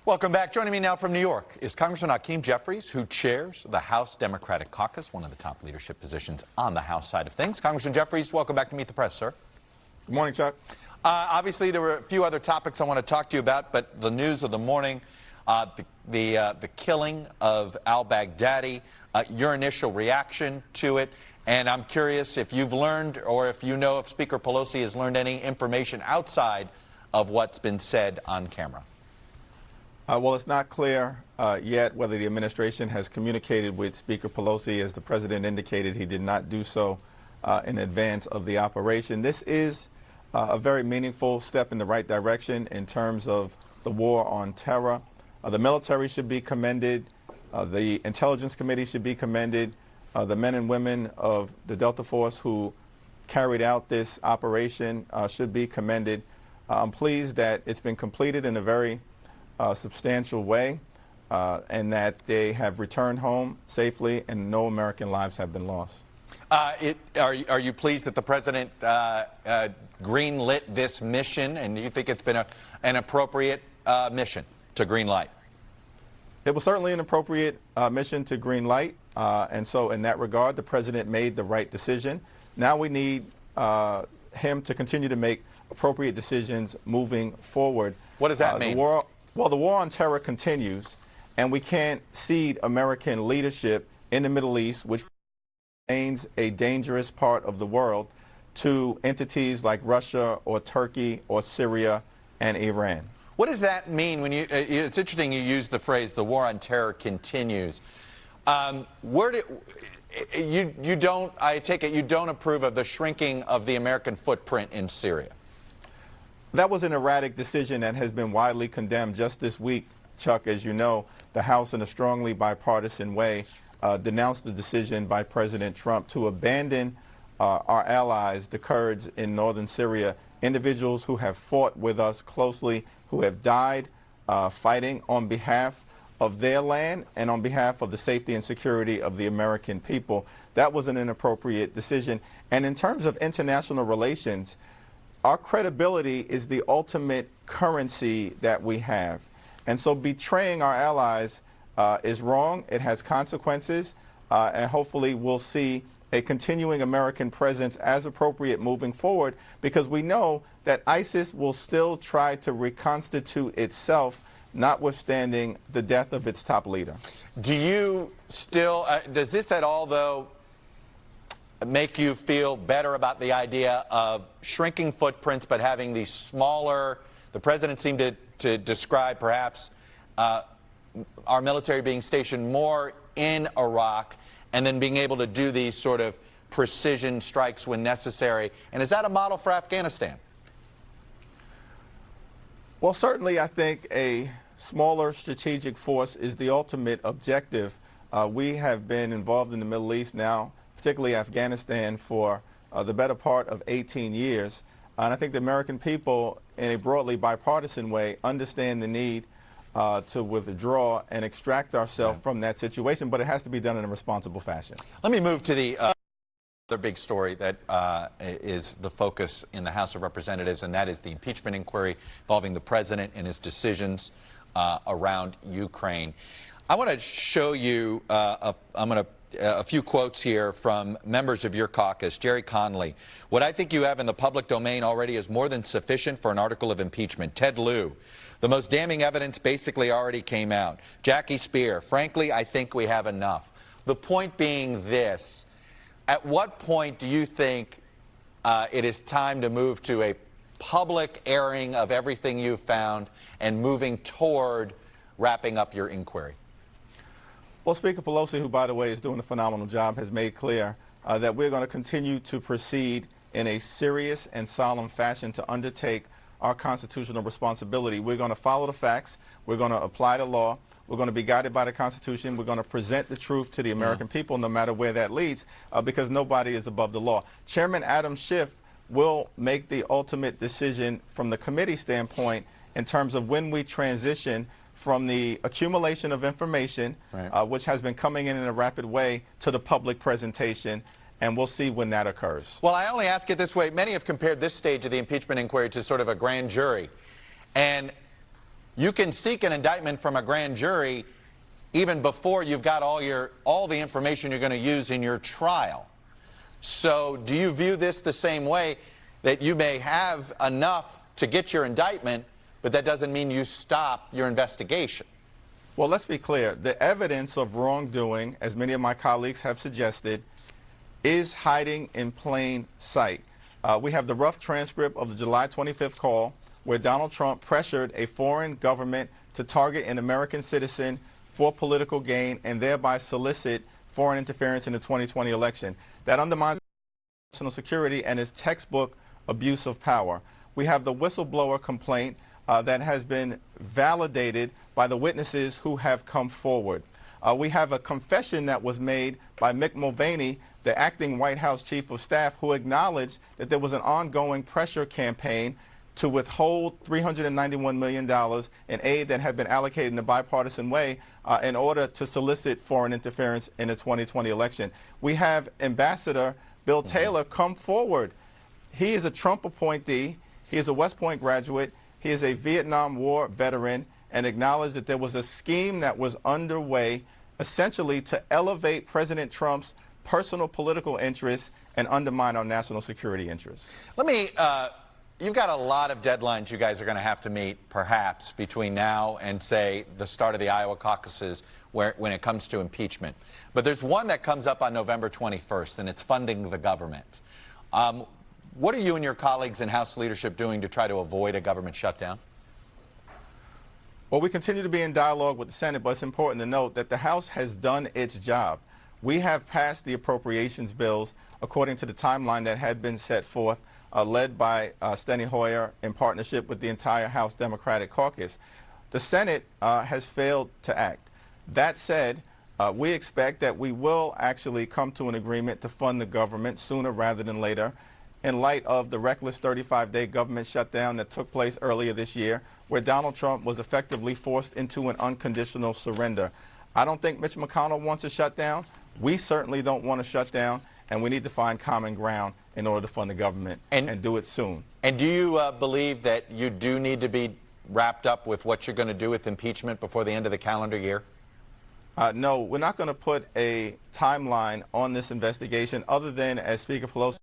Welcome back. Joining me now from New York is Congressman Jeffries, who chairs the House Democratic Caucus, one of the top leadership positions on the House side of things. Congressman Jeffries, welcome back to Meet the Press, sir. Good morning, Chuck. Obviously, there were a few other topics I want to talk to you about, but the news of the morning, the killing of al-Baghdadi, your initial reaction to it, and I'm curious if you've learned or if you know if Speaker Pelosi has learned any information outside of what's been said on camera. Well, it's not clear yet whether the administration has communicated with Speaker Pelosi. As the president indicated, he did not do so in advance of the operation. This is a very meaningful step in the right direction in terms of the war on terror. The military should be commended. The Intelligence Committee should be commended. The men and women of the Delta Force who carried out this operation should be commended. I'm pleased that it's been completed in a very substantial way and that they have returned home safely and no American lives have been lost. Are you pleased that the president greenlit this mission, and do you think it's been an appropriate mission to greenlight? It was certainly an appropriate mission to greenlight, and so in that regard, the president made the right decision. Now we need him to continue to make appropriate decisions moving forward. What does that mean? The war on terror continues, and we can't cede American leadership in the Middle East, which remains a dangerous part of the world, to entities like Russia or Turkey or Syria and Iran. What does that mean when it's interesting you use the phrase the war on terror continues. I take it you don't approve of the shrinking of the American footprint in Syria? That was an erratic decision that has been widely condemned. Just this week, Chuck, as you know, the House in a strongly bipartisan way denounced the decision by President Trump to abandon our allies, the Kurds in northern Syria, individuals who have fought with us closely, who have died fighting on behalf of their land and on behalf of the safety and security of the American people. That was an inappropriate decision. And in terms of international relations, our credibility is the ultimate currency that we have. And so betraying our allies is wrong. It has consequences. And hopefully we'll see a continuing American presence as appropriate moving forward, because we know that ISIS will still try to reconstitute itself, notwithstanding the death of its top leader. Do you still, does this at all, though, make you feel better about the idea of shrinking footprints but having these smaller, the president seemed to describe perhaps our military being stationed more in Iraq and then being able to do these sort of precision strikes when necessary? And is that a model for Afghanistan? Well, certainly I think a smaller strategic force is the ultimate objective. We have been involved in the Middle East now, particularly Afghanistan, for the better part of 18 years. And I think the American people, in a broadly bipartisan way, understand the need to withdraw and extract ourselves from that situation, but it has to be done in a responsible fashion. Let me move to the other big story that is the focus in the House of Representatives, and that is the impeachment inquiry involving the president and his decisions around Ukraine. I want to show you a few quotes here from members of your caucus. Jerry Conley: what I think you have in the public domain already is more than sufficient for an article of impeachment. Ted Lieu: the most damning evidence basically already came out. Jackie Speer: frankly, I think we have enough. The point being this: at what point do you think it is time to move to a public airing of everything you've found and moving toward wrapping up your inquiry? Well, Speaker Pelosi, who, by the way, is doing a phenomenal job, has made clear that we're going to continue to proceed in a serious and solemn fashion to undertake our constitutional responsibility. We're going to follow the facts. We're going to apply the law. We're going to be guided by the Constitution. We're going to present the truth to the American people, no matter where that leads, because nobody is above the law. Chairman Adam Schiff will make the ultimate decision from the committee standpoint in terms of when we transition from the accumulation of information, which has been coming in a rapid way, to the public presentation, and we'll see when that occurs. Well, I only ask it this way. Many have compared this stage of the impeachment inquiry to sort of a grand jury. And You can seek an indictment from a grand jury even before you've got all the information you're going to use in your trial. So do you view this the same way, that you may have enough to get your indictment, but that doesn't mean you stop your investigation? Well, let's be clear. The evidence of wrongdoing, as many of my colleagues have suggested, is hiding in plain sight. We have the rough transcript of the July 25th call where Donald Trump pressured a foreign government to target an American citizen for political gain and thereby solicit foreign interference in the 2020 election. That undermines national security and is textbook abuse of power. We have the whistleblower complaint that has been validated by the witnesses who have come forward. We have a confession that was made by Mick Mulvaney, the acting White House Chief of Staff, who acknowledged that there was an ongoing pressure campaign to withhold $391 million in aid that had been allocated in a bipartisan way in order to solicit foreign interference in the 2020 election. We have Ambassador Bill Taylor come forward. He is a Trump appointee. He is a West Point graduate. He is a Vietnam War veteran, and acknowledged that there was a scheme that was underway essentially to elevate President Trump's personal political interests and undermine our national security interests. Let me, you've got a lot of deadlines you guys are going to have to meet, perhaps, between now and, say, the start of the Iowa caucuses when it comes to impeachment. But there's one that comes up on November 21st, and it's funding the government. What are you and your colleagues in House leadership doing to try to avoid a government shutdown? Well, we continue to be in dialogue with the Senate, but it's important to note that the House has done its job. We have passed the appropriations bills according to the timeline that had been set forth, led by Steny Hoyer in partnership with the entire House Democratic Caucus. The Senate has failed to act. That said, we expect that we will actually come to an agreement to fund the government sooner rather than later, in light of the reckless 35-day government shutdown that took place earlier this year, where Donald Trump was effectively forced into an unconditional surrender. I don't think Mitch McConnell wants a shutdown. We certainly don't want a shutdown, and we need to find common ground in order to fund the government and do it soon. And do you believe that you do need to be wrapped up with what you're going to do with impeachment before the end of the calendar year? No, we're not going to put a timeline on this investigation other than, as Speaker Pelosi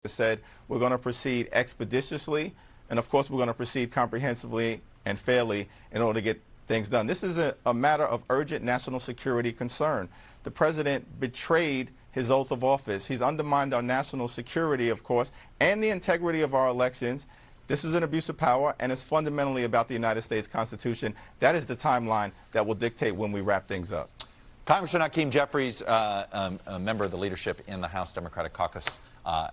said, we're going to proceed expeditiously, and of course we're going to proceed comprehensively and fairly in order to get things done. This is a matter of urgent national security concern. The president betrayed his oath of office. He's undermined our national security, of course, and the integrity of our elections. This is an abuse of power, and it's fundamentally about the United States Constitution. That is the timeline that will dictate when we wrap things up. Congressman Hakeem Jeffries, a member of the leadership in the House Democratic Caucus,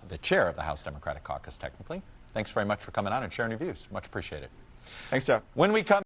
the chair of the House Democratic Caucus, technically. Thanks very much for coming on and sharing your views. Much appreciated. Thanks, Jeff. When we come